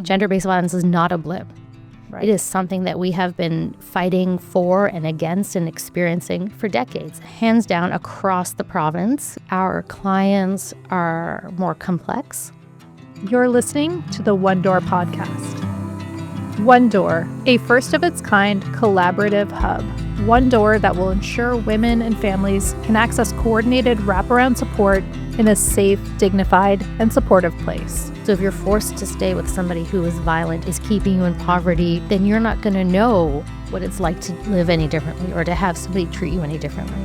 Gender-based violence is not a blip. Right. It is something that we have been fighting for and against and experiencing for decades. Hands down, across the province, our clients are more complex. You're listening to the One Door podcast. One Door, a first-of-its-kind collaborative hub. One Door that will ensure women and families can access coordinated wraparound support in a safe, dignified, and supportive place. So if you're forced to stay with somebody who is violent, is keeping you in poverty, then you're not going to know what it's like to live any differently or to have somebody treat you any differently.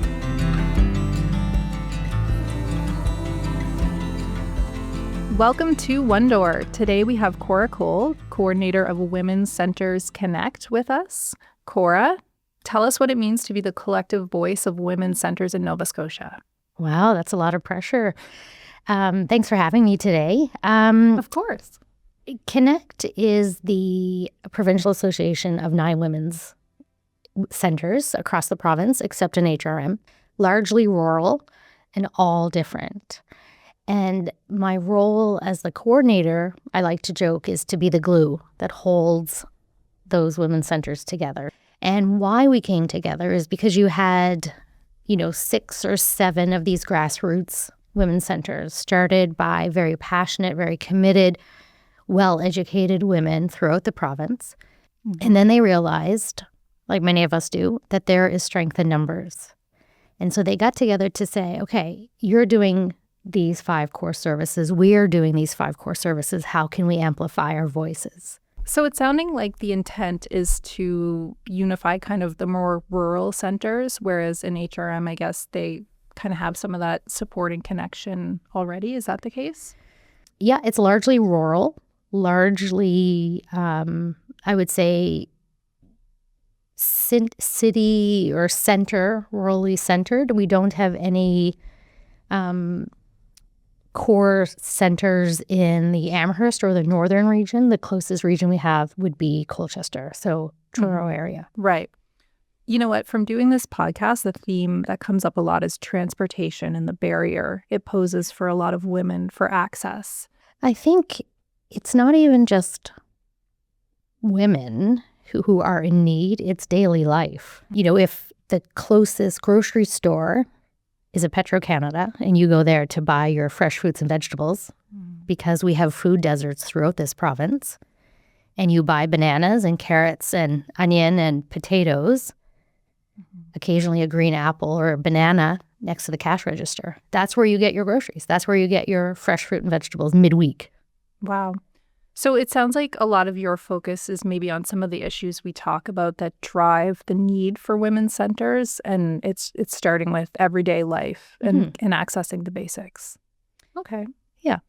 Welcome to One Door. Today we have Cora Cole, coordinator of Women's Centers Connect, with us. Cora, tell us what it means to be the collective voice of women's centers in Nova Scotia. Wow, that's a lot of pressure. Thanks for having me today. Of course. Connect is the provincial association of 9 women's centers across the province, except in HRM, largely rural and all different. And my role as the coordinator, I like to joke, is to be the glue that holds those women's centers together. And why we came together is because you had 6 or 7 of these grassroots women's centers started by very passionate, very committed, well-educated women throughout the province. Mm-hmm. And then they realized, like many of us do, that there is strength in numbers. And so they got together to say, okay, you're doing these 5 core services. We are doing these 5 core services. How can we amplify our voices? So it's sounding like the intent is to unify kind of the more rural centers, whereas in HRM, I guess they kind of have some of that supporting connection already. Is that the case? Yeah, it's largely rural, largely, I would say, city or center, rurally centered. We don't have any core centers in the Amherst or the northern region. The closest region we have would be Colchester, so Truro area. Right. You know what? From doing this podcast, the theme that comes up a lot is transportation and the barrier it poses for a lot of women for access. I think it's not even just women who are in need, it's daily life. If the closest grocery store is a Petro-Canada, and you go there to buy your fresh fruits and vegetables, because we have food deserts throughout this province, and you buy bananas and carrots and onion and potatoes, occasionally a green apple or a banana next to the cash register. That's where you get your groceries. That's where you get your fresh fruit and vegetables midweek. Wow. So it sounds like a lot of your focus is maybe on some of the issues we talk about that drive the need for women's centers, and it's starting with everyday life and accessing the basics. Okay. Yeah.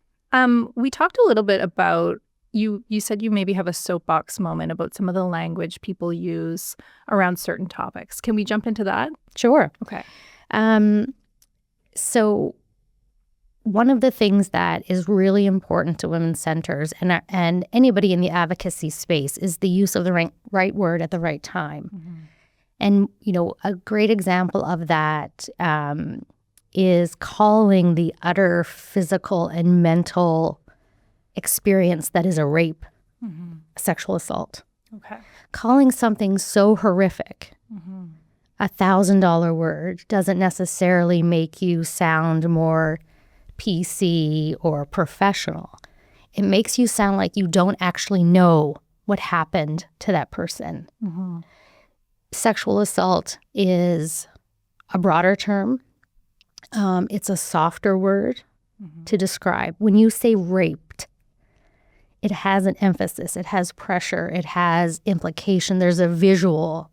We talked a little bit about, you said you maybe have a soapbox moment about some of the language people use around certain topics. Can we jump into that? Sure. Okay. So one of the things that is really important to women's centers and anybody in the advocacy space is the use of the right word at the right time. Mm-hmm. And, a great example of that is calling the utter physical and mental experience that is a rape, sexual assault. Okay. Calling something so horrific, $1,000 word doesn't necessarily make you sound more PC or professional. It makes you sound like you don't actually know what happened to that person. Mm-hmm. Sexual assault is a broader term. It's a softer word to describe. When you say raped, it has an emphasis. It has pressure. It has implication. There's a visual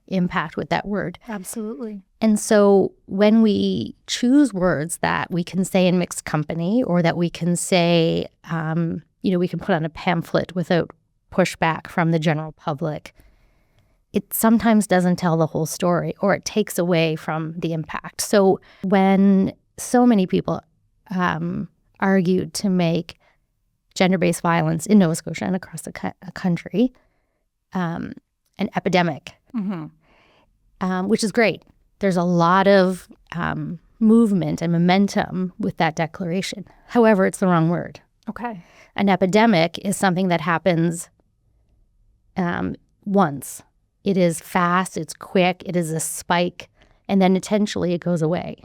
impact with that word. Absolutely. And so when we choose words that we can say in mixed company, or that we can say, we can put on a pamphlet without pushback from the general public, it sometimes doesn't tell the whole story, or it takes away from the impact. So when so many people argued to make gender-based violence in Nova Scotia and across the country an epidemic, which is great. There's a lot of movement and momentum with that declaration. However, it's the wrong word. Okay. An epidemic is something that happens once. It is fast, it's quick, it is a spike, and then potentially it goes away.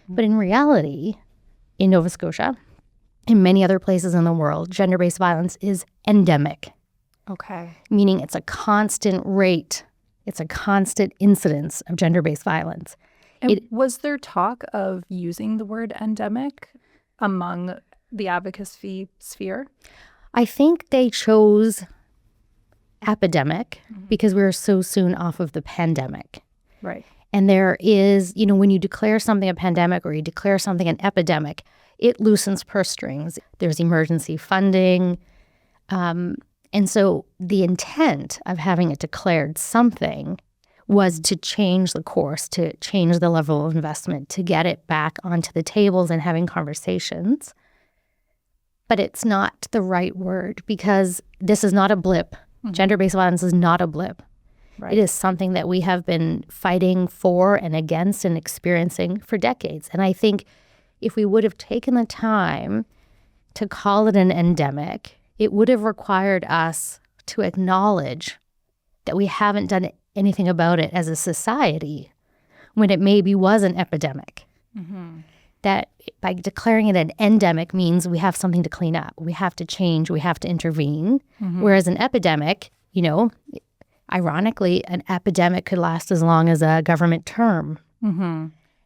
But in reality, in Nova Scotia, in many other places in the world, gender-based violence is endemic. Okay. Meaning it's a constant rate. It's a constant incidence of gender-based violence. And was there talk of using the word endemic among the advocacy sphere? I think they chose epidemic because we were so soon off of the pandemic. Right. And there is, when you declare something a pandemic or you declare something an epidemic, it loosens purse strings. There's emergency funding. And so the intent of having it declared something was to change the course, to change the level of investment, to get it back onto the tables and having conversations. But it's not the right word because this is not a blip. Gender-based violence is not a blip. Right. It is something that we have been fighting for and against and experiencing for decades. And I think if we would have taken the time to call it an endemic, it would have required us to acknowledge that we haven't done anything about it as a society when it maybe was an epidemic. That by declaring it an endemic means we have something to clean up. We have to change. We have to intervene. Whereas an epidemic, ironically, an epidemic could last as long as a government term.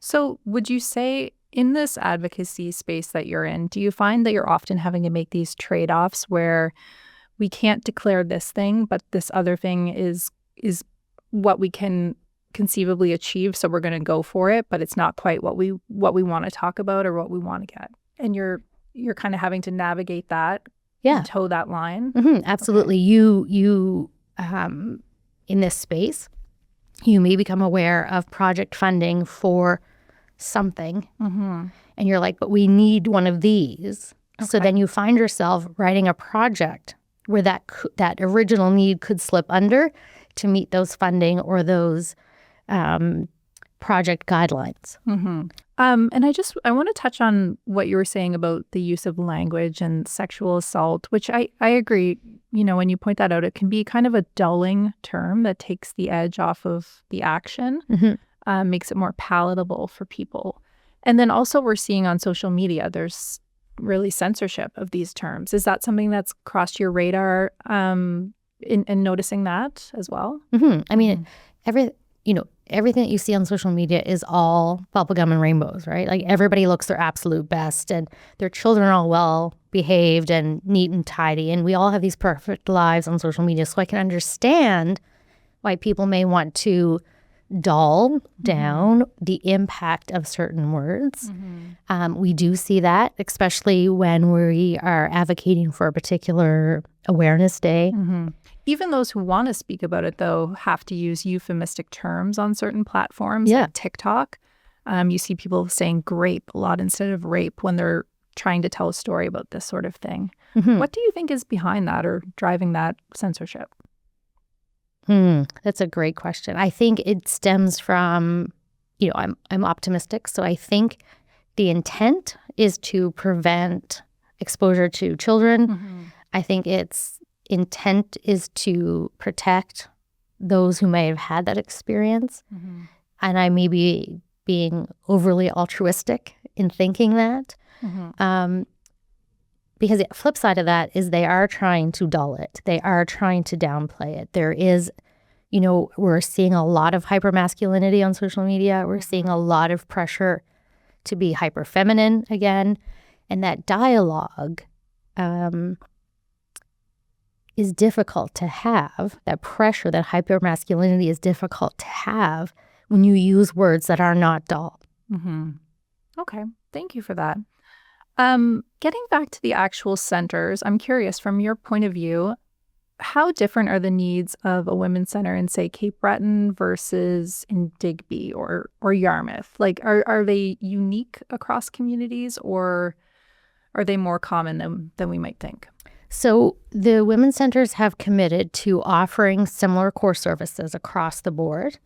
So would you say in this advocacy space that you're in, do you find that you're often having to make these trade-offs where we can't declare this thing, but this other thing is what we can conceivably achieve, so we're going to go for it, but it's not quite what we want to talk about or what we want to get, and you're kind of having to navigate that, and toe that line? Absolutely. Okay. You in this space, you may become aware of project funding for something, and you're like, but we need one of these. Okay. So then you find yourself writing a project where that original need could slip under to meet those funding or those project guidelines. And I want to touch on what you were saying about the use of language and sexual assault, which I agree, when you point that out, it can be kind of a dulling term that takes the edge off of the action, makes it more palatable for people. And then also we're seeing on social media, there's really censorship of these terms. Is that something that's crossed your radar in noticing that as well? I mean, everything that you see on social media is all bubblegum and rainbows, right? Like everybody looks their absolute best and their children are all well behaved and neat and tidy. And we all have these perfect lives on social media. So I can understand why people may want to dull down the impact of certain words. We do see that, especially when we are advocating for a particular awareness day. Even those who want to speak about it, though, have to use euphemistic terms on certain platforms, like TikTok. You see people saying grape a lot instead of rape when they're trying to tell a story about this sort of thing. What do you think is behind that or driving that censorship? That's a great question. I think it stems from, I'm optimistic. So I think the intent is to prevent exposure to children. I think its intent is to protect those who may have had that experience. And I may be being overly altruistic in thinking that. Because the flip side of that is they are trying to dull it. They are trying to downplay it. There is, we're seeing a lot of hypermasculinity on social media. We're seeing a lot of pressure to be hyperfeminine again. And that dialogue is difficult to have. That pressure, that hypermasculinity is difficult to have when you use words that are not dull. Okay. Thank you for that. Getting back to the actual centers, I'm curious, from your point of view, how different are the needs of a women's center in, say, Cape Breton versus in Digby or Yarmouth? Like, are they unique across communities, or are they more common than we might think? So the women's centers have committed to offering similar core services across the board.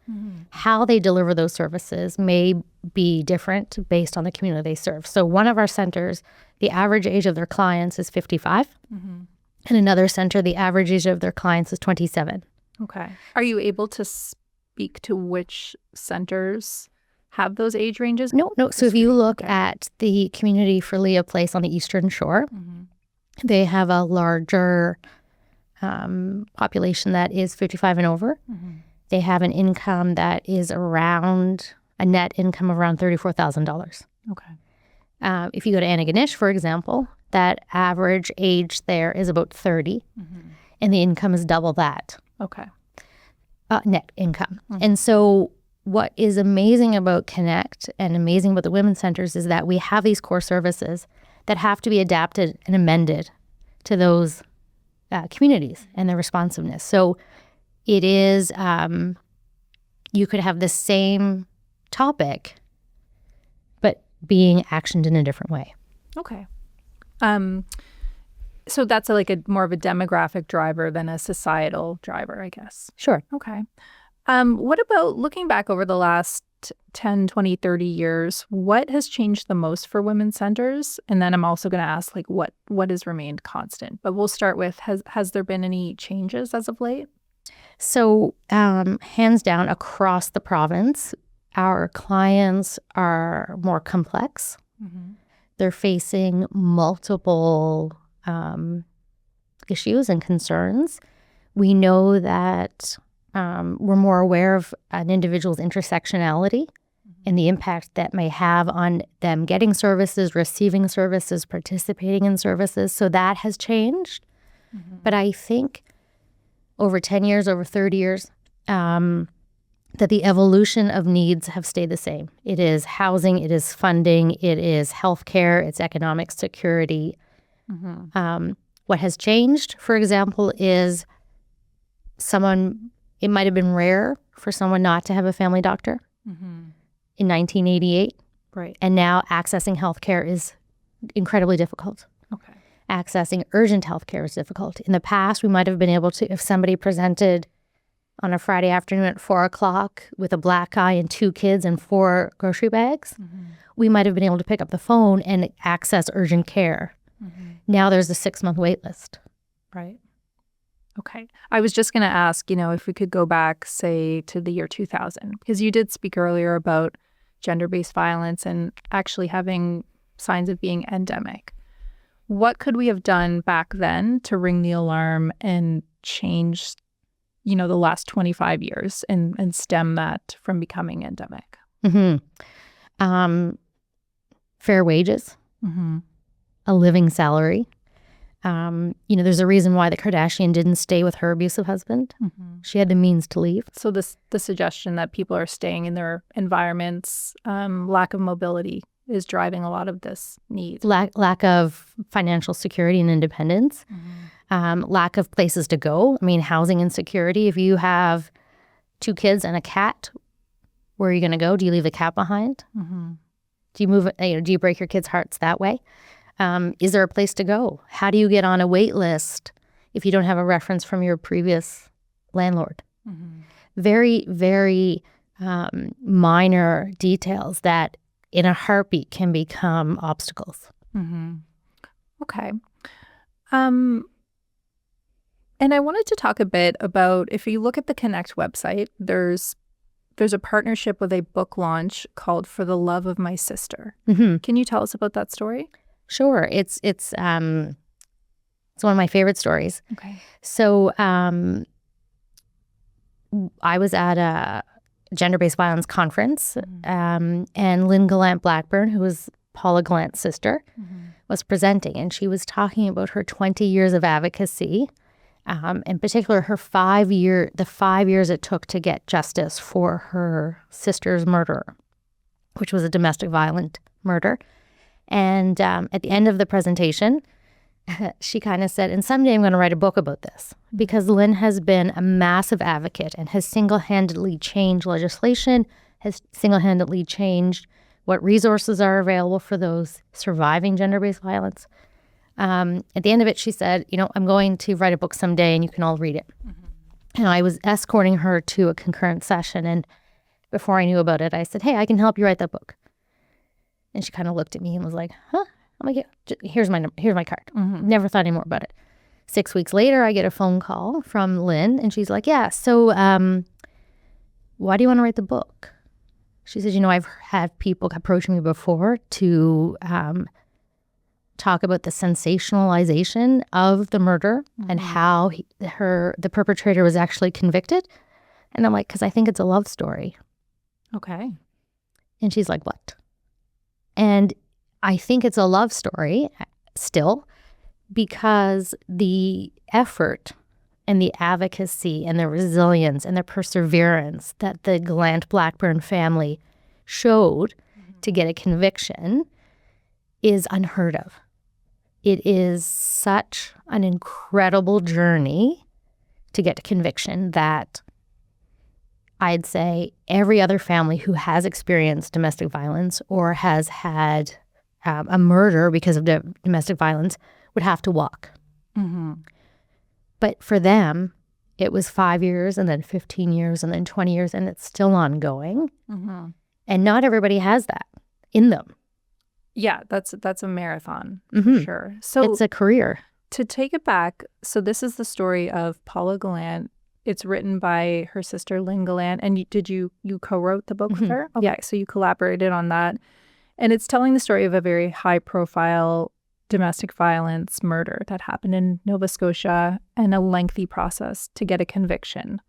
How they deliver those services may be different based on the community they serve. So one of our centers the average age of their clients is 55. Mm-hmm. In another center, the average age of their clients is 27. Okay. Are you able to speak to which centers have those age ranges? No. So if you look at the community for Leah Place on the Eastern Shore, they have a larger population that is 55 and over. They have an income that is around a net income of around $34,000. Okay. If you go to Antigonish, for example, that average age there is about 30, and the income is double that. Okay. Net income. And so what is amazing about Connect and amazing about the women's centers is that we have these core services that have to be adapted and amended to those communities and their responsiveness. So it is, you could have the same topic, but being actioned in a different way. Okay. So that's like a more of a demographic driver than a societal driver, I guess. Sure. Okay. What about looking back over the last 10, 20, 30 years, what has changed the most for women's centers? And then I'm also going to ask, like, what has remained constant? But we'll start with, has there been any changes as of late? So hands down, across the province, our clients are more complex. They're facing multiple issues and concerns. We know that we're more aware of an individual's intersectionality and the impact that may have on them getting services, receiving services, participating in services. So that has changed. But I think over 10 years, over 30 years, that the evolution of needs have stayed the same. It is housing, it is funding, it is healthcare, it's economic security. What has changed, for example, is it might have been rare for someone not to have a family doctor in 1988. Right. And now accessing healthcare is incredibly difficult. Okay. Accessing urgent healthcare is difficult. In the past, we might have been able to, if somebody presented on a Friday afternoon at 4:00 with a black eye and 2 kids and 4 grocery bags, we might have been able to pick up the phone and access urgent care. Now there's a 6-month wait list. Right. Okay. I was just going to ask, if we could go back, say, to the year 2000, because you did speak earlier about gender-based violence and actually having signs of being endemic. What could we have done back then to ring the alarm and change, the last 25 years and stem that from becoming endemic? Fair wages, a living salary. There's a reason why the Kardashian didn't stay with her abusive husband. She had the means to leave. So the suggestion that people are staying in their environments, lack of mobility is driving a lot of this need. Lack of financial security and independence. Lack of places to go. I mean, housing insecurity. If you have 2 kids and a cat, where are you going to go? Do you leave the cat behind? Do you move? Do you break your kids' hearts that way? Is there a place to go? How do you get on a wait list if you don't have a reference from your previous landlord? Very, very minor details that in a heartbeat can become obstacles. Okay. And I wanted to talk a bit about, if you look at the Connect website, there's a partnership with a book launch called For the Love of My Sister. Can you tell us about that story? Sure. It's one of my favorite stories. Okay. So I was at a gender-based violence conference, and Lynn Gallant Blackburn, who was Paula Gallant's sister, was presenting, and she was talking about her 20 years of advocacy, in particular the 5 years it took to get justice for her sister's murderer, which was a domestic violent murder. And at the end of the presentation, she kind of said, and someday I'm going to write a book about this, because Lynn has been a massive advocate and has single-handedly changed legislation, has single-handedly changed what resources are available for those surviving gender-based violence. At the end of it, she said, I'm going to write a book someday and you can all read it. And I was escorting her to a concurrent session. And before I knew about it, I said, hey, I can help you write that book. And she kind of looked at me and was like, huh? I'm like, yeah, here's my card. Mm-hmm. Never thought any more about it. 6 weeks later, I get a phone call from Lynn, and she's like, yeah, so why do you want to write the book? She says, I've had people approach me before to talk about the sensationalization of the murder and how the perpetrator was actually convicted. And I'm like, because I think it's a love story. Okay. And she's like, what? And I think it's a love story still because the effort and the advocacy and the resilience and the perseverance that the Gallant Blackburn family showed to get a conviction is unheard of. It is such an incredible journey to get to conviction that I'd say every other family who has experienced domestic violence or has had a murder because of domestic violence would have to walk. Mm-hmm. But for them, it was 5 years and then 15 years and then 20 years, and it's still ongoing. Mm-hmm. And not everybody has that in them. Yeah, that's a marathon Mm-hmm. for sure. So It's a career. to take it back, so this is the story of Paula Gallant. It's written by her sister Lynn Gallant, and you co-wrote the book with her? Okay, Yeah. so you collaborated on that. And it's telling the story of a very high-profile domestic violence murder that happened in Nova Scotia and a lengthy process to get a conviction.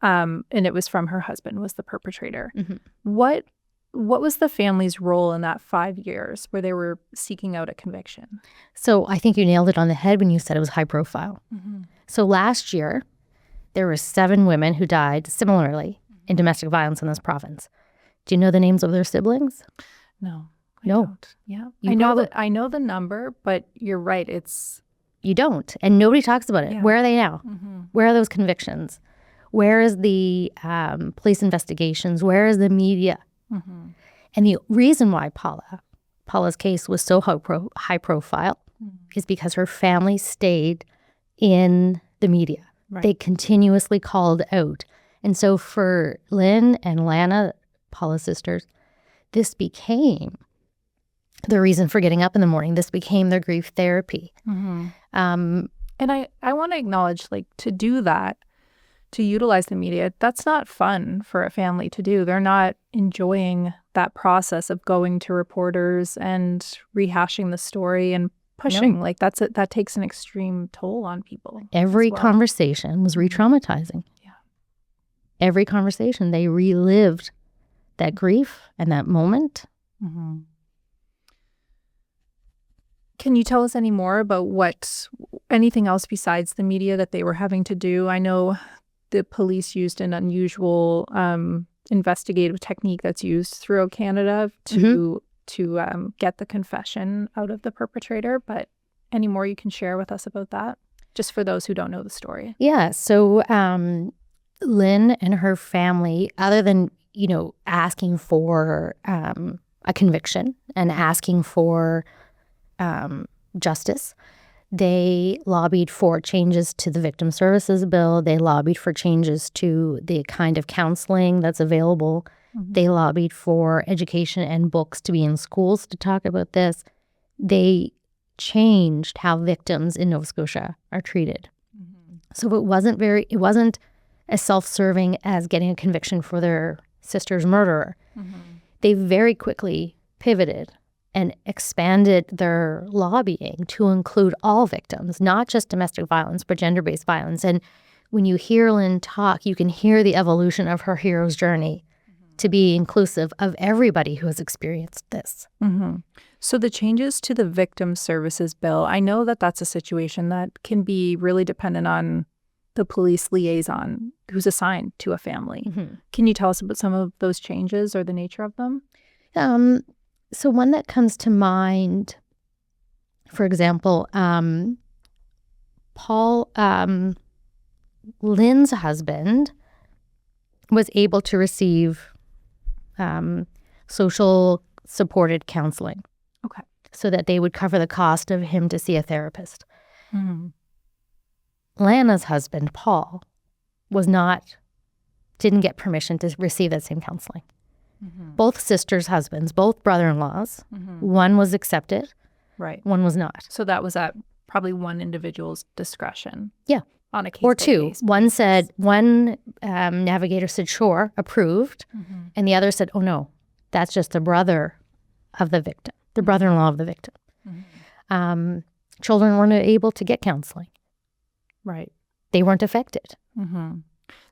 And it was from her husband, was the perpetrator. Mm-hmm. What was the family's role in that 5 years where they were seeking out a conviction? So I think you nailed it on the head when you said it was high profile. Mm-hmm. So last year, there were 7 women who died similarly in domestic violence in this province. Do you know the names of their siblings? No. No. Don't. Yeah. You I know the number, but you're right. You don't. And nobody talks about it. Yeah. Where are they now? Mm-hmm. Where are those convictions? Where is the police investigations? Where is the media? Mm-hmm. And the reason why Paula's case was so high profile is because her family stayed in the media. Right. They continuously called out. And so for Lynn and Lana, Paula's sisters, this became the reason for getting up in the morning. This became their grief therapy. Mm-hmm. And I want to acknowledge, like, to do that, to utilize the media, that's not fun for a family to do. They're not enjoying that process of going to reporters and rehashing the story and pushing. No. Like, that takes an extreme toll on people. Every as well. conversation was re-traumatizing. Yeah. Every conversation, they relived that grief and that moment. Mm-hmm. Can you tell us any more about anything else besides the media that they were having to do? I know the police used an unusual investigative technique that's used throughout Canada to get the confession out of the perpetrator. But any more you can share with us about that, just for those who don't know the story? Yeah. So Lynn and her family, other than, asking for a conviction and asking for justice, they lobbied for changes to the Victim Services Bill. They lobbied for changes to the kind of counselling that's available. Mm-hmm. They lobbied for education and books to be in schools to talk about this. They changed how victims in Nova Scotia are treated. Mm-hmm. So it wasn't as self-serving as getting a conviction for their sister's murderer. Mm-hmm. They very quickly pivoted and expanded their lobbying to include all victims, not just domestic violence, but gender-based violence. And when you hear Lynn talk, you can hear the evolution of her hero's journey to be inclusive of everybody who has experienced this. Mm-hmm. So the changes to the Victim Services Bill, I know that that's a situation that can be really dependent on the police liaison who's assigned to a family. Mm-hmm. Can you tell us about some of those changes or the nature of them? So one that comes to mind, for example, Lynn's husband was able to receive social supported counseling. Okay. So that they would cover the cost of him to see a therapist. Mm-hmm. Lana's husband, Paul, didn't get permission to receive that same counseling. Mm-hmm. Both sisters' husbands, both brother-in-laws, mm-hmm. one was accepted, Right. One was not. So that was at probably one individual's discretion. Yeah. On a case Or by two. case One basis. said, one navigator said, sure, approved. And the other said, oh, no, that's just the brother of the victim, the brother-in-law of the victim. Children weren't able to get counseling. Right. They weren't affected.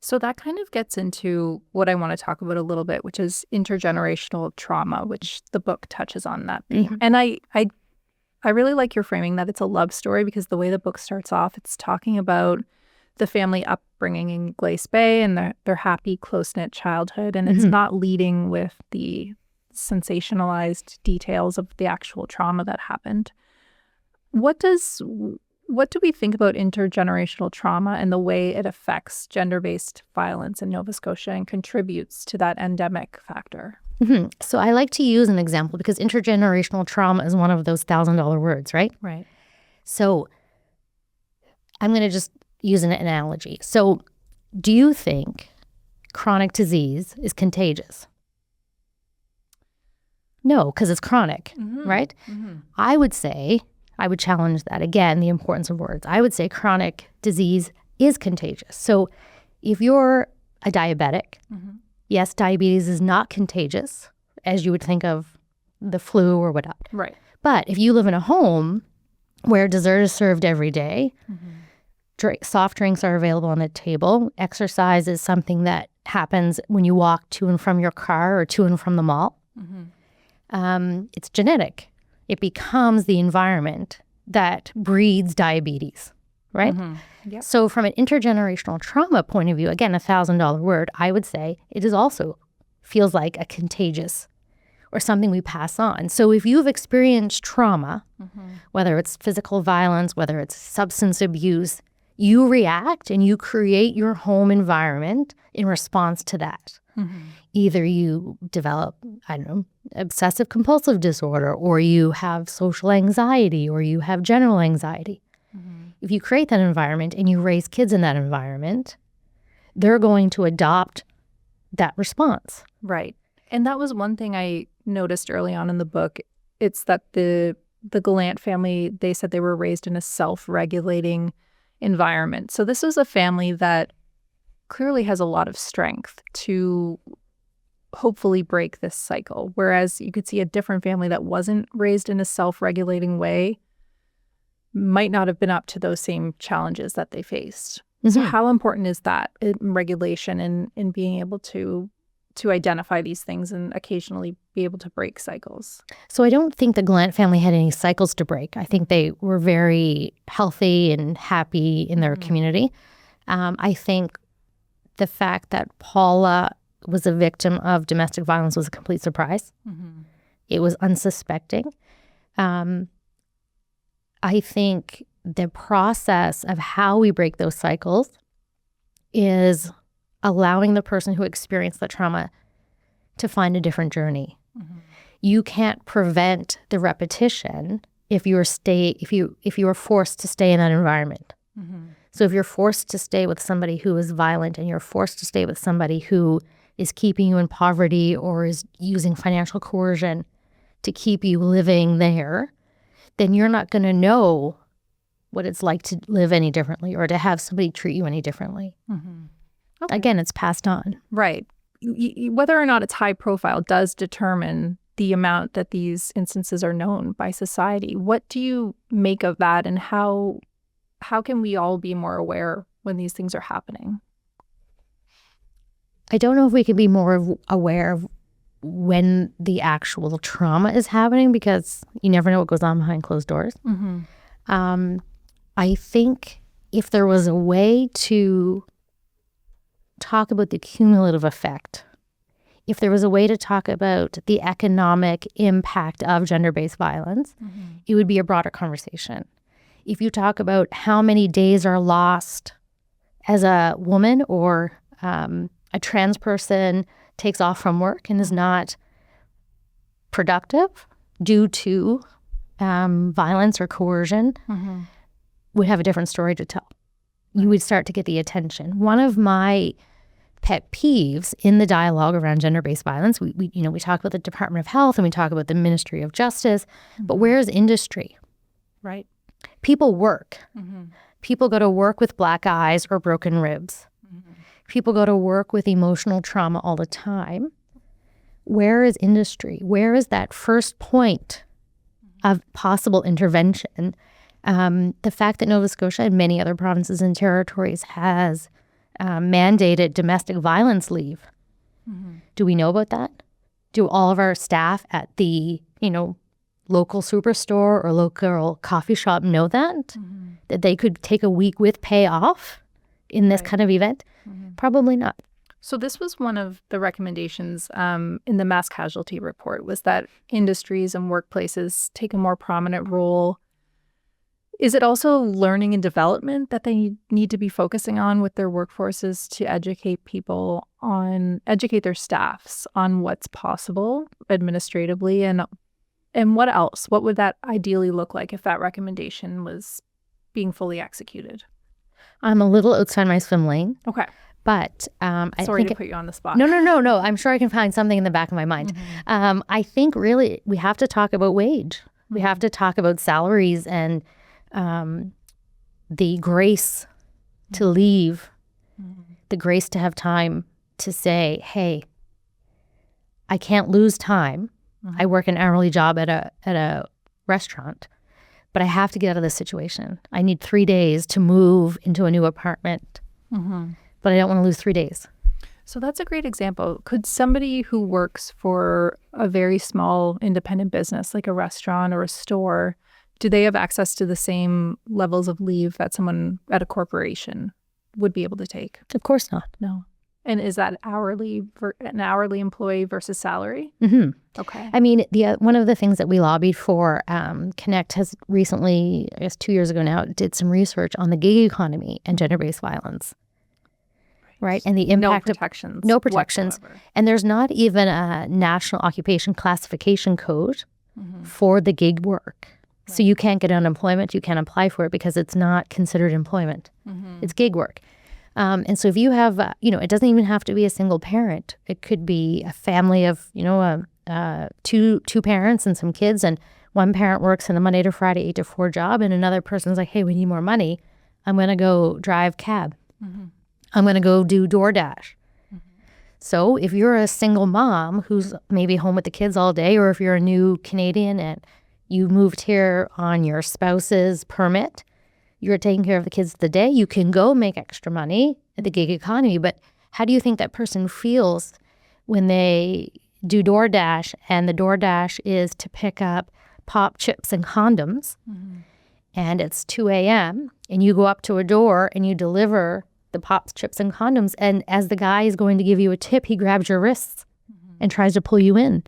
So that kind of gets into what I want to talk about a little bit, which is intergenerational trauma, which the book touches on that theme. And I really like your framing that it's a love story, because the way the book starts off, it's talking about the family upbringing in Glace Bay and their happy, close-knit childhood. And it's not leading with the sensationalized details of the actual trauma that happened. What do we think about intergenerational trauma and the way it affects gender-based violence in Nova Scotia and contributes to that endemic factor? So I like to use an example because intergenerational trauma is one of those $1,000 words, right? Right. So I'm going to just use an analogy. So do you think chronic disease is contagious? No, because it's chronic, right? I would challenge that again, the importance of words. I would say chronic disease is contagious. So if you're a diabetic, yes, diabetes is not contagious, as you would think of the flu or whatnot. Right. But if you live in a home where dessert is served every day, soft drinks are available on the table, exercise is something that happens when you walk to and from your car or to and from the mall, it's genetic. It becomes the environment that breeds diabetes, right? Yep. So from an intergenerational trauma point of view, again, $1,000 word, I would say it is also feels like a contagious or something we pass on. So if you've experienced trauma, whether it's physical violence, whether it's substance abuse, you react and you create your home environment in response to that. Either you develop, I don't know, obsessive compulsive disorder, or you have social anxiety, or you have general anxiety. If you create that environment and you raise kids in that environment, they're going to adopt that response. Right. And that was one thing I noticed early on in the book. It's that the Gallant family, they said they were raised in a self-regulating environment. So this was a family that clearly has a lot of strength to hopefully break this cycle. Whereas you could see a different family that wasn't raised in a self-regulating way might not have been up to those same challenges that they faced. So how important is that in regulation and in being able to identify these things and occasionally be able to break cycles? So I don't think the Gallant family had any cycles to break. I think they were very healthy and happy in their community. I think the fact that Paula was a victim of domestic violence was a complete surprise. It was unsuspecting. I think the process of how we break those cycles is allowing the person who experienced the trauma to find a different journey. You can't prevent the repetition if you are forced to stay in that environment. So if you're forced to stay with somebody who is violent and you're forced to stay with somebody who is keeping you in poverty or is using financial coercion to keep you living there, then you're not going to know what it's like to live any differently or to have somebody treat you any differently. Okay. Again, it's passed on. Right. Whether or not it's high profile does determine the amount that these instances are known by society. What do you make of that, and how can we all be more aware when these things are happening? I don't know if we can be more aware of when the actual trauma is happening, because you never know what goes on behind closed doors. I think if there was a way to talk about the cumulative effect, if there was a way to talk about the economic impact of gender-based violence, it would be a broader conversation. If you talk about how many days are lost as a woman or a trans person takes off from work and is not productive due to violence or coercion, would have a different story to tell. You would start to get the attention. One of my pet peeves in the dialogue around gender-based violence. We talk about the Department of Health and we talk about the Ministry of Justice, but where's industry? Right. People work. People go to work with black eyes or broken ribs. People go to work with emotional trauma all the time. Where is industry? Where is that first point of possible intervention? The fact that Nova Scotia and many other provinces and territories has mandated domestic violence leave. Do we know about that? Do all of our staff at the, local superstore or local coffee shop know that? That they could take a week with pay off in this kind of event? Probably not. So this was one of the recommendations in the mass casualty report, was that industries and workplaces take a more prominent role. Is it also learning and development that they need to be focusing on with their workforces to educate their staffs on what's possible administratively? And what else? What would that ideally look like if that recommendation was being fully executed? I'm a little outside my swim lane. Okay. But Sorry to put you on the spot. No. I'm sure I can find something in the back of my mind. I think really we have to talk about wage. We have to talk about salaries and the grace to leave, the grace to have time to say, hey, I can't lose time. I work an hourly job at a restaurant, but I have to get out of this situation. I need 3 days to move into a new apartment, but I don't want to lose 3 days. So that's a great example. Could somebody who works for a very small independent business, like a restaurant or a store, do they have access to the same levels of leave that someone at a corporation would be able to take? Of course not. No. And is that an hourly employee versus salary? Okay. I mean, one of the things that we lobbied for, Connect has recently, I guess 2 years ago now, did some research on the gig economy and gender-based violence. Right. And the impact of no protections. Whatsoever. And there's not even a national occupation classification code for the gig work. Right. So you can't get unemployment. You can't apply for it because it's not considered employment. It's gig work. And so if you have, it doesn't even have to be a single parent. It could be a family of, two parents and some kids, and one parent works in a Monday to Friday 8 to 4 job, and another person's like, hey, we need more money. I'm going to go drive cab. I'm going to go do DoorDash. So if you're a single mom who's maybe home with the kids all day, or if you're a new Canadian and you moved here on your spouse's permit, you're taking care of the kids the day, you can go make extra money at the gig economy. But how do you think that person feels when they do DoorDash and the DoorDash is to pick up pop, chips, and condoms, and it's 2 a.m. and you go up to a door and you deliver the pops, chips, and condoms, and as the guy is going to give you a tip, he grabs your wrists and tries to pull you in.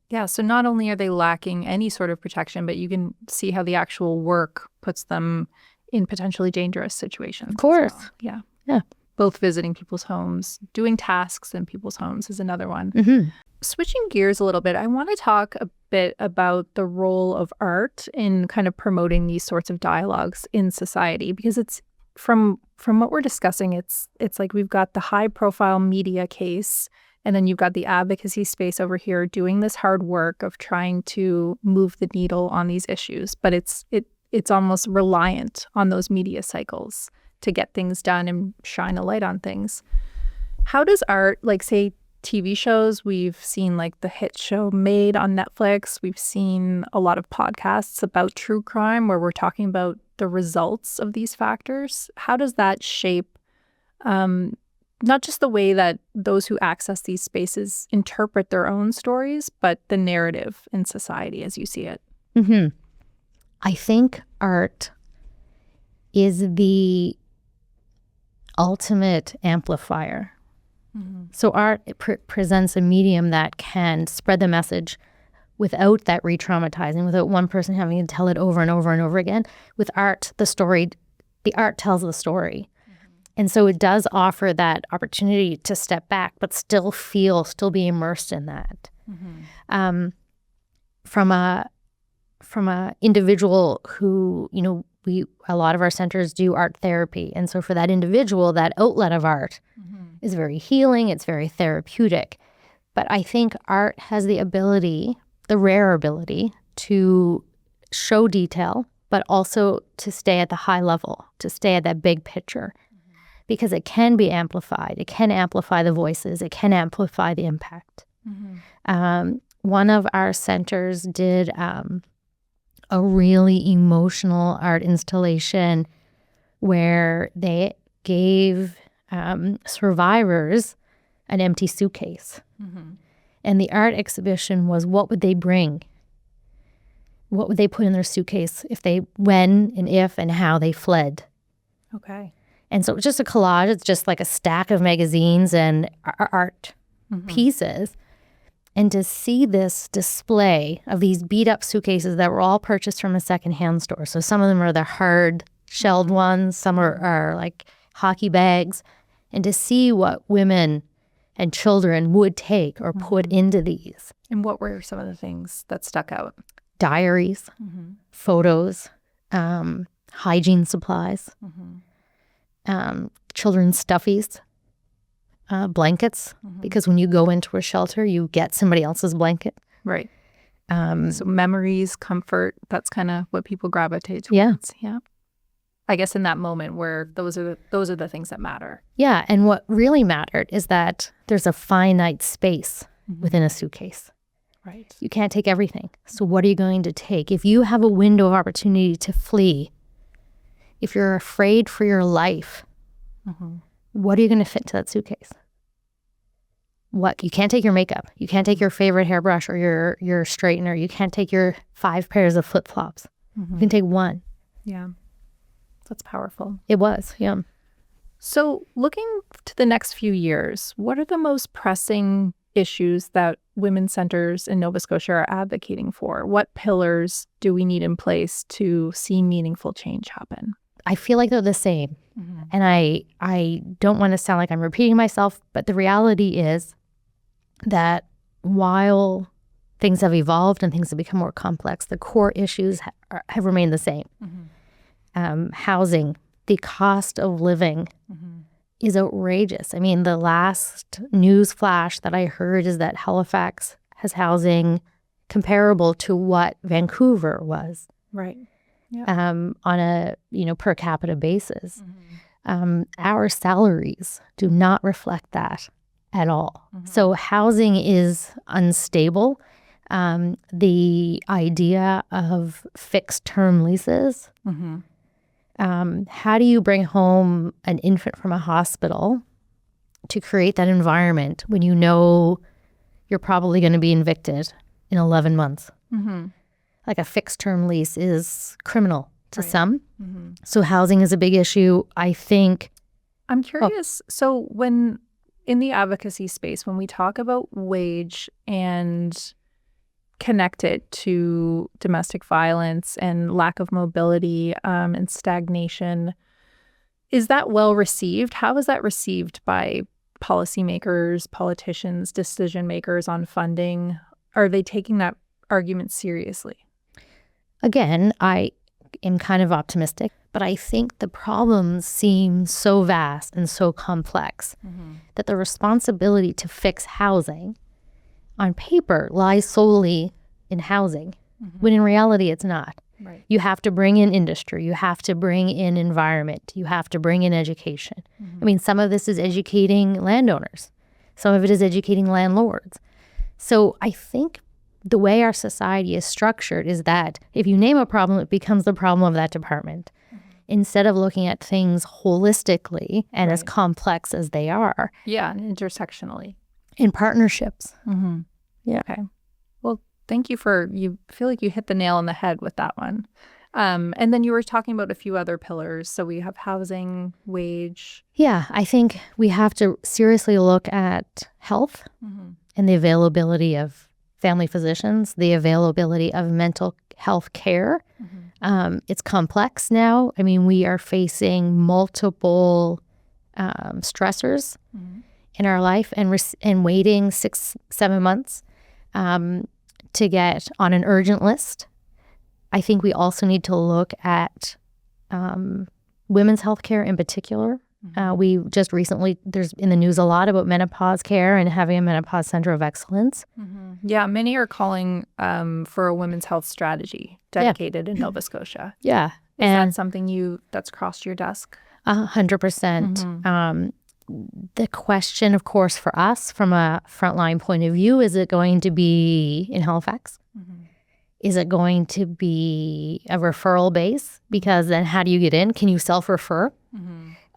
Yeah, so not only are they lacking any sort of protection, but you can see how the actual work puts them in potentially dangerous situations. Of course. Well. Yeah. Both visiting people's homes, doing tasks in people's homes is another one. Switching gears a little bit, I want to talk a bit about the role of art in kind of promoting these sorts of dialogues in society, because it's from what we're discussing, it's like we've got the high profile media case, and then you've got the advocacy space over here doing this hard work of trying to move the needle on these issues. But it's almost reliant on those media cycles to get things done and shine a light on things. How does art, like say TV shows, we've seen like the hit show Made on Netflix. We've seen a lot of podcasts about true crime where we're talking about the results of these factors. How does that shape not just the way that those who access these spaces interpret their own stories, but the narrative in society as you see it? I think art is the ultimate amplifier. So art presents a medium that can spread the message without that re-traumatizing, without one person having to tell it over and over and over again. With art, the art tells the story. And so it does offer that opportunity to step back, but still be immersed in that. From a individual who, a lot of our centers do art therapy. And so for that individual, that outlet of art is very healing. It's very therapeutic. But I think art has the ability, the rare ability, to show detail, but also to stay at the high level, to stay at that big picture, because it can be amplified. It can amplify the voices. It can amplify the impact. One of our centers did a really emotional art installation where they gave survivors an empty suitcase. And the art exhibition was, what would they bring? What would they put in their suitcase when and if and how they fled? Okay. And so it was just a collage. It's just like a stack of magazines and art pieces. And to see this display of these beat up suitcases that were all purchased from a secondhand store. So some of them are the hard shelled ones. Some are like hockey bags. And to see what women and children would take or put into these. And what were some of the things that stuck out? Diaries, photos, hygiene supplies, children's stuffies, blankets, because when you go into a shelter, you get somebody else's blanket. Right. So memories, comfort, that's kind of what people gravitate towards. Yeah. I guess in that moment where those are the things that matter. Yeah, and what really mattered is that there's a finite space within a suitcase. Right. You can't take everything. So what are you going to take? If you have a window of opportunity to flee, if you're afraid for your life, what are you going to fit into that suitcase? What? You can't take your makeup. You can't take your favorite hairbrush or your straightener. You can't take your 5 pairs of flip-flops. You can take one. Yeah. That's powerful. It was, yeah. So looking to the next few years, what are the most pressing issues that women's centers in Nova Scotia are advocating for? What pillars do we need in place to see meaningful change happen? I feel like they're the same. And I don't want to sound like I'm repeating myself, but the reality is that while things have evolved and things have become more complex, the core issues have remained the same. Housing, the cost of living is outrageous. I mean, the last news flash that I heard is that Halifax has housing comparable to what Vancouver was. Right. Yeah. On a per capita basis. Our salaries do not reflect that at all. So housing is unstable. The idea of fixed term leases. How do you bring home an infant from a hospital to create that environment when you know you're probably going to be evicted in 11 months? Like a fixed term lease is criminal to some. So housing is a big issue. I think. I'm curious. So when in the advocacy space, when we talk about wage and connect it to domestic violence and lack of mobility and stagnation, is that well received? How is that received by policymakers, politicians, decision makers on funding? Are they taking that argument seriously? Again, I am kind of optimistic, but I think the problems seem so vast and so complex that the responsibility to fix housing on paper lies solely in housing, when in reality it's not. Right. You have to bring in industry. You have to bring in environment. You have to bring in education. I mean, some of this is educating landowners. Some of it is educating landlords. So I think the way our society is structured is that if you name a problem, it becomes the problem of that department. Instead of looking at things holistically and as complex as they are. Yeah, and intersectionally. In partnerships. Yeah. Okay. Well, thank you you feel like you hit the nail on the head with that one. And then you were talking about a few other pillars. So we have housing, wage. Yeah, I think we have to seriously look at health and the availability of family physicians, the availability of mental health care. It's complex now. I mean, we are facing multiple stressors in our life and waiting 6-7 months to get on an urgent list. I think we also need to look at women's health care in particular. We just recently, there's in the news a lot about menopause care and having a menopause center of excellence. Yeah, many are calling for a women's health strategy dedicated in Nova Scotia. Yeah. Is that something that's crossed your desk? 100%. The question, of course, for us from a frontline point of view, is it going to be in Halifax? Is it going to be a referral base? Because then how do you get in? Can you self-refer?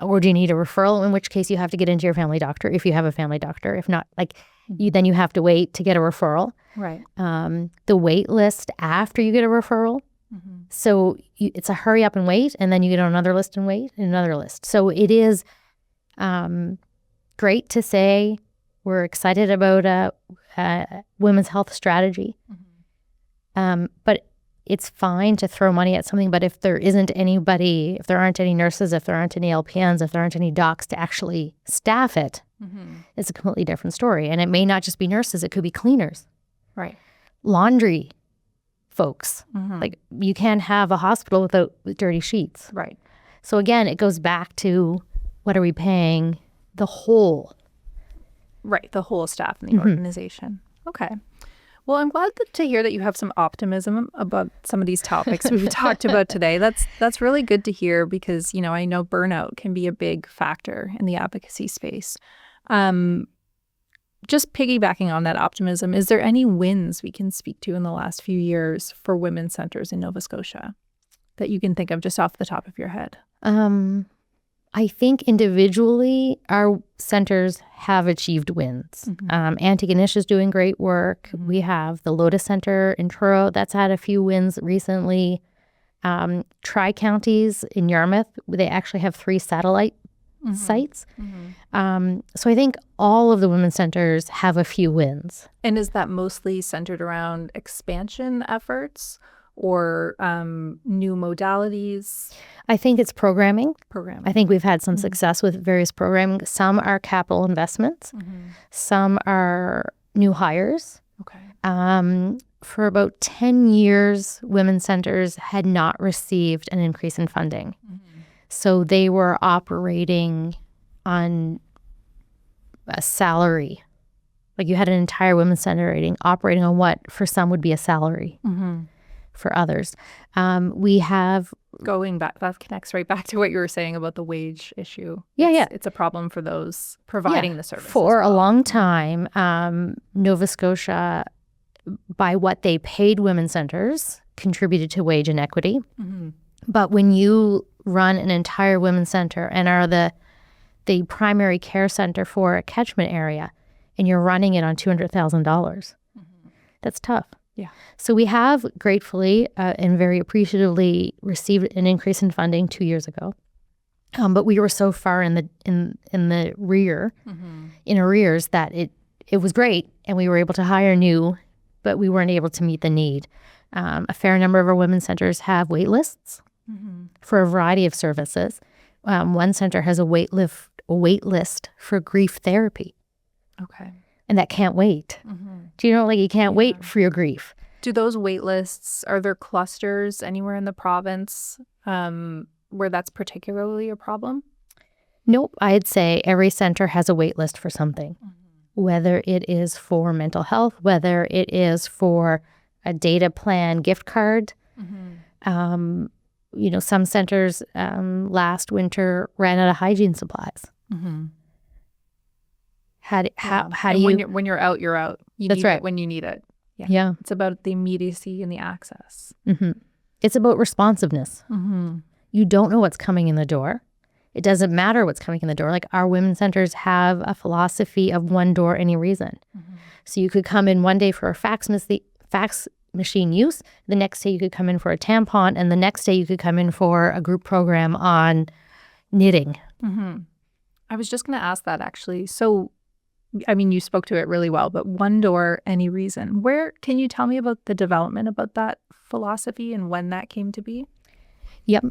Or do you need a referral, in which case you have to get into your family doctor if you have a family doctor. If not, then you have to wait to get a referral. Right. The wait list after you get a referral. So it's a hurry up and wait, and then you get on another list and wait, and another list. So it is great to say we're excited about a women's health strategy. But it's fine to throw money at something, but if there isn't anybody, if there aren't any nurses, if there aren't any LPNs, if there aren't any docs to actually staff it, it's a completely different story. And it may not just be nurses, it could be cleaners. Right. Laundry folks. You can't have a hospital without dirty sheets. Right. So again, it goes back to what are we paying the whole? Right, the whole staff in the organization. Okay. Well, I'm glad to hear that you have some optimism about some of these topics we've talked about today. That's really good to hear because, I know burnout can be a big factor in the advocacy space. Just piggybacking on that optimism, is there any wins we can speak to in the last few years for women's centers in Nova Scotia that you can think of just off the top of your head? I think individually, our centers have achieved wins. Antigonish is doing great work. We have the Lotus Center in Truro that's had a few wins recently. Tri-counties in Yarmouth, they actually have 3 satellite sites. So I think all of the women's centers have a few wins. And is that mostly centered around expansion efforts or new modalities? I think it's programming. I think we've had some success with various programming. Some are capital investments. Some are new hires. Okay. For about 10 years, women's centers had not received an increase in funding. So they were operating on a salary. You had an entire women's center operating on what for some would be a salary. For others. We have... Going back, that connects right back to what you were saying about the wage issue. It's a problem for those providing the service. For a long time, Nova Scotia, by what they paid women's centers, contributed to wage inequity. But when you run an entire women's center and are the primary care center for a catchment area, and you're running it on $200,000, that's tough. Yeah. So we have gratefully and very appreciatively received an increase in funding 2 years ago, but we were so far in the rear, in arrears that it was great, and we were able to hire new, but we weren't able to meet the need. A fair number of our women's centers have wait lists for a variety of services. One center has a wait list for grief therapy. Okay. And that can't wait. Do you know, you can't wait for your grief. Do those wait lists, are there clusters anywhere in the province where that's particularly a problem? Nope. I'd say every center has a wait list for something, whether it is for mental health, whether it is for a data plan gift card. Some centers last winter ran out of hygiene supplies. How do you... When you're out, you're out. That's right. When you need it. Yeah. It's about the immediacy and the access. It's about responsiveness. You don't know what's coming in the door. It doesn't matter what's coming in the door. Our women's centers have a philosophy of one door, any reason. So you could come in one day for a fax machine use. The next day you could come in for a tampon. And the next day you could come in for a group program on knitting. I was just going to ask that, actually. So... you spoke to it really well, but one door, any reason. Where can you tell me about the development about that philosophy and when that came to be? Yep.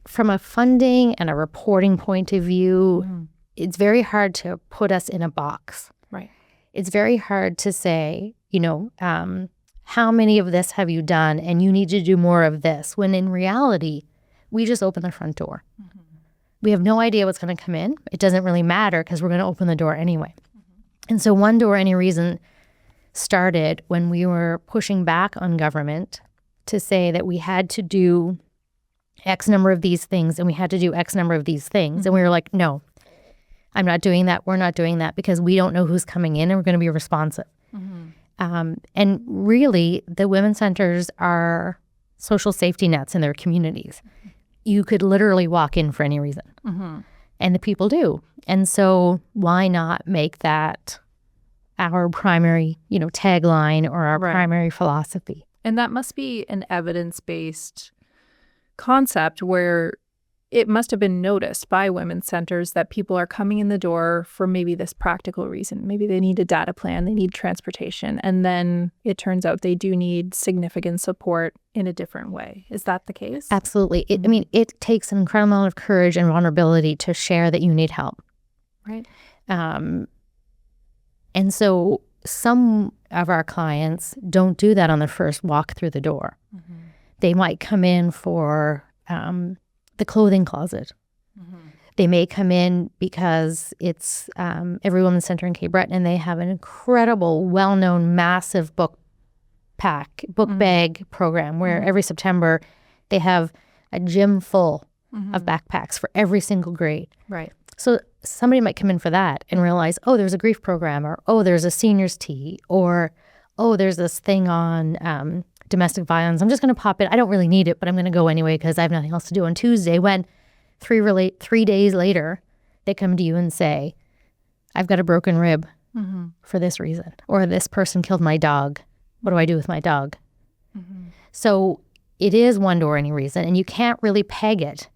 From a funding and a reporting point of view, it's very hard to put us in a box. Right. It's very hard to say, how many of this have you done and you need to do more of this, when in reality, we just open the front door. We have no idea what's going to come in. It doesn't really matter because we're going to open the door anyway. And so One Door Any Reason started when we were pushing back on government to say that we had to do X number of these things and we had to do X number of these things. And we were like, no, I'm not doing that. We're not doing that because we don't know who's coming in and we're going to be responsive. And really, the women's centers are social safety nets in their communities. You could literally walk in for any reason. And the people do. And so why not make that our primary, tagline or our primary philosophy? And that must be an evidence-based concept where it must have been noticed by women's centers that people are coming in the door for maybe this practical reason. Maybe they need a data plan, they need transportation, and then it turns out they do need significant support in a different way. Is that the case? Absolutely. It takes an incredible amount of courage and vulnerability to share that you need help. Right. And so some of our clients don't do that on the first walk through the door. They might come in for the clothing closet. They may come in because it's every women's center in Cape Breton, and they have an incredible, well-known, massive book bag program where every September they have a gym full of backpacks for every single grade. Right. So somebody might come in for that and realize, oh, there's a grief program, or oh, there's a seniors tea, or oh, there's this thing on domestic violence. I'm just going to pop in. I don't really need it, but I'm going to go anyway because I have nothing else to do on Tuesday. When 3 days later, they come to you and say, I've got a broken rib for this reason, or this person killed my dog. What do I do with my dog? So it is One Door Any Reason, and you can't really peg it.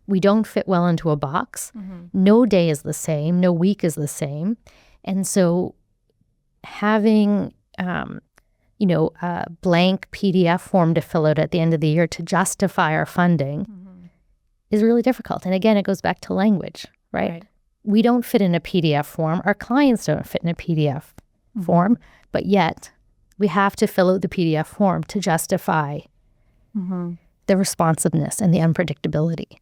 We don't fit well into a box. No day is the same. No week is the same. And so having a blank PDF form to fill out at the end of the year to justify our funding is really difficult. And again, it goes back to language, right? We don't fit in a PDF form. Our clients don't fit in a PDF form, but yet we have to fill out the PDF form to justify the responsiveness and the unpredictability.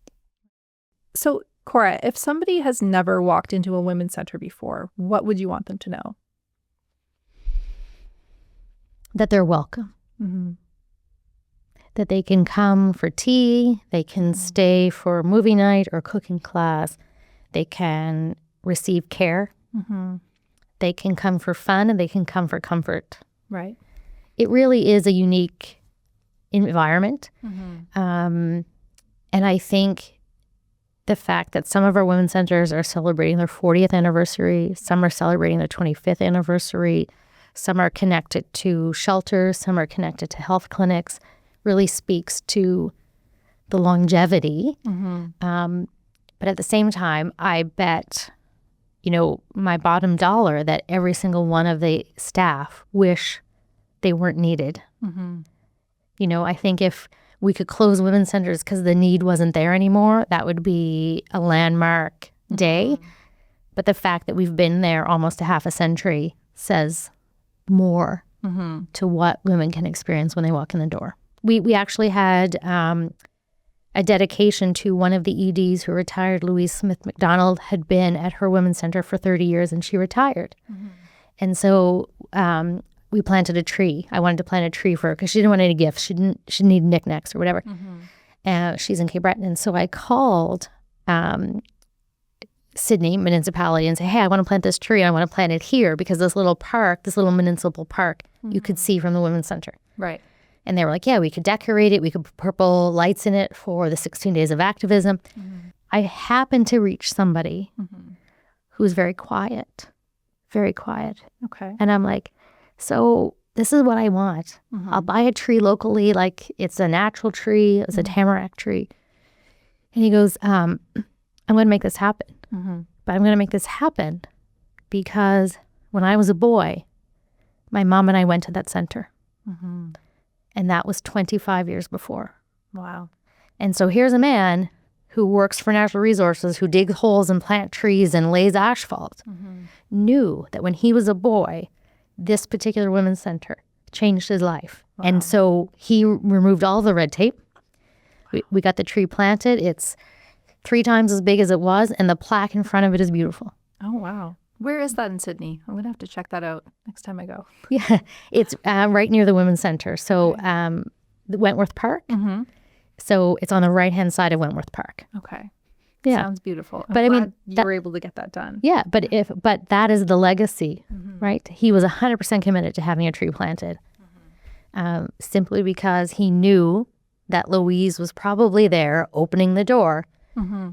So, Cora, if somebody has never walked into a women's center before, what would you want them to know? That they're welcome. That they can come for tea, they can stay for movie night or cooking class, they can receive care, they can come for fun, and they can come for comfort. Right. It really is a unique environment. And I think the fact that some of our women's centers are celebrating their 40th anniversary, some are celebrating their 25th anniversary, some are connected to shelters, some are connected to health clinics, really speaks to the longevity. But at the same time, I bet, my bottom dollar that every single one of the staff wish they weren't needed. I think if we could close women's centers because the need wasn't there anymore, that would be a landmark day. But the fact that we've been there almost a half a century says more to what women can experience when they walk in the door. We actually had a dedication to one of the EDs who retired. Louise Smith McDonald had been at her women's center for 30 years and she retired. And so we planted a tree. I wanted to plant a tree for her because she didn't want any gifts. She didn't need knickknacks or whatever. She's in Cape Breton. And so I called Sydney municipality and say, hey, I want to plant this tree. I want to plant it here because this little municipal park, you could see from the women's center. Right. And they were like, yeah, we could decorate it. We could put purple lights in it for the 16 days of activism. I happened to reach somebody who's very quiet. Okay. And I'm like, so this is what I want. I'll buy a tree locally, like it's a natural tree. It's a tamarack tree. And he goes, I'm going to make this happen. But I'm going to make this happen because when I was a boy, my mom and I went to that center. And that was 25 years before. Wow. And so here's a man who works for natural resources, who digs holes and plant trees and lays asphalt, knew that when he was a boy, this particular women's center changed his life. Wow. And so he removed all the red tape, We got the tree planted. It's 3 times as big as it was, and the plaque in front of it is beautiful. Oh, wow. Where is that in Sydney? I'm going to have to check that out next time I go. Yeah, it's right near the Women's Centre. So the Wentworth Park. Mm-hmm. So it's on the right-hand side of Wentworth Park. Okay. Yeah. Sounds beautiful. But I mean, you were able to get that done. Yeah, but that is the legacy, right? He was 100% committed to having a tree planted, simply because he knew that Louise was probably there opening the door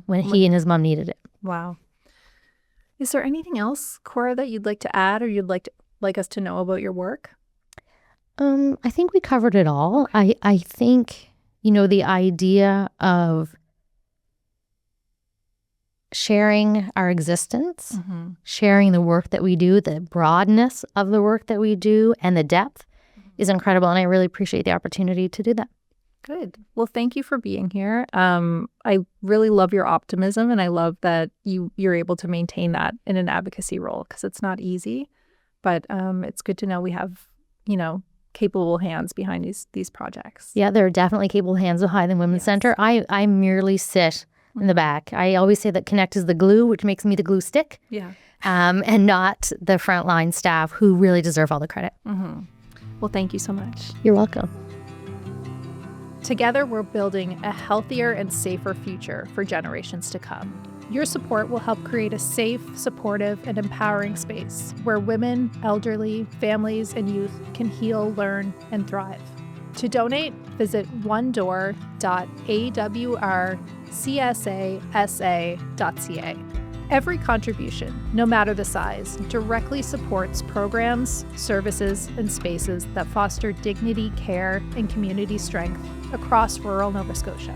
when he and his mom needed it. Wow. Is there anything else, Cora, that you'd like to add, or you'd like us to know about your work? I think we covered it all. I think, the idea of sharing our existence, sharing the work that we do, the broadness of the work that we do, and the depth is incredible. And I really appreciate the opportunity to do that. Good. Well, thank you for being here. I really love your optimism, and I love that you're able to maintain that in an advocacy role, because it's not easy. But it's good to know we have, capable hands behind these projects. Yeah, there are definitely capable hands behind the Women's Centre. I merely sit in the back. I always say that Connect is the glue, which makes me the glue stick. Yeah. And not the frontline staff, who really deserve all the credit. Well, thank you so much. You're welcome. Together, we're building a healthier and safer future for generations to come. Your support will help create a safe, supportive, and empowering space where women, elderly, families, and youth can heal, learn, and thrive. To donate, visit onedoor.awrcsasa.ca. Every contribution, no matter the size, directly supports programs, services, and spaces that foster dignity, care, and community strength across rural Nova Scotia.